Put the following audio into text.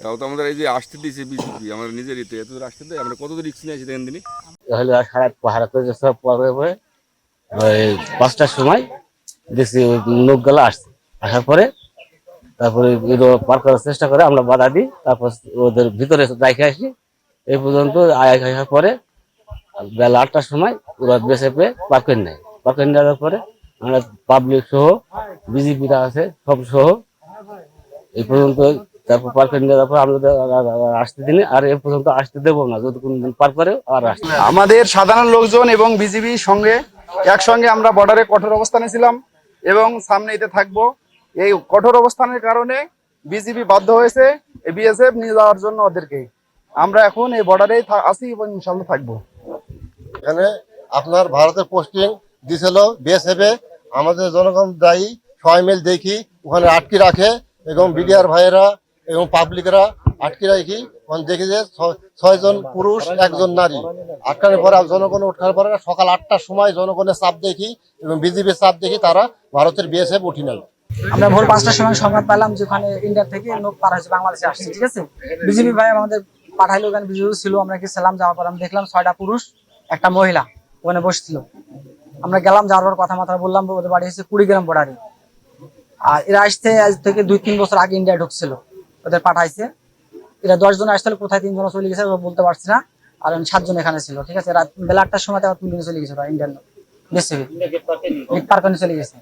তাও তো আমাদের এই যে আসতে দিয়েছে বিজেপি আমাদের নিজের ইতে এত দূর আসতে দেয়, আমরা কত দূর রিস্ক নিয়েছি দেখেন দিনই। তাহলে পাহাড়া করে সব পরে পরে ওই 5টার সময় দেখছি ওই লোকগুলো আসছে, আসার পরে তারপরে পার করার চেষ্টা করে, আমরা বাধা দিই, তারপর ওদের ভিতরে রেখে আসি। এই পর্যন্ত আসার পরে বেলা 8টার সময় ওরা বেঁচে পেয়ে পার করে নেয়। পার করে নেওয়ার পরে আমরা পাবলিক সহ বিজেপিরা আছে সব সহ এই পর্যন্ত, তারপর পার করে নেওয়ার পর আমরা আসতে দিনে আর এ পর্যন্ত আসতে দেবো না, যদি কোনোদিন পার করে আর আসতে। আমাদের সাধারণ লোকজন এবং বিজিবির সঙ্গে একসঙ্গে আমরা বর্ডারে কঠোর অবস্থানে ছিলাম এবং সামনে এতে থাকবো। এই কঠোর অবস্থানের কারণে বিজিবি বাধ্য হয়েছে বিএসএফ নিয়ে যাওয়ার জন্য ওদেরকে। আমরা এখন এই বর্ডারেই আছি এবং ইনশাল্লাহ থাকবো। এখানে আপনার ভারতের পোস্টিং দিছিল বিএসএফ এ, আমাদের জনগণ দায়ী সবাই মিল দেখি ওখানে আটকে রাখে এবং বিডিআর ভাইয়েরা এবং পাবলিকরা আটকে রাখি। দেখি যে 6 জন পুরুষ 1 জন নারী আটকানোর পরে জনগণ উঠার পরে সকাল 8টার সময় জনগণের চাপ দেখি এবং বিজেপির চাপ দেখি তারা ভারতের বিএসএফ উঠি নাই। আমরা ভোর 5টার সময় সংবাদ পেলাম যে ওখানে ইন্ডিয়া থেকে লোক পার হয়েছে, বাংলাদেশে আসছে। ঠিক আছে, বিজেপি ভাই আমাদের পাঠাইলো, ওখানে বিজেপি ছিল, আমরা কি ছিলাম। যাওয়ার পর আমরা দেখলাম 6টা পুরুষ 1টা মহিলা ওখানে বসছিল। আমরা গেলাম, যাওয়ার পর কথা মাথা বললাম, ওদের বাড়ি হচ্ছে কুড়িগ্রাম বর্ডারে। আর এরা আসতে আজ থেকে 2-3 বছর আগে ইন্ডিয়া ঢুকছিল, ওদের পাঠাইছে। এরা 10 জন আসছিল, কোথায় 3 জন চলে গেছে বলতে পারছি না। আর 7 জন এখানে ছিল। ঠিক আছে, রাত বেলা 8টার সময় 3 জন চলে গেছে, ইন্ডিয়ান বিএসএফ পার করে চলে গেছে।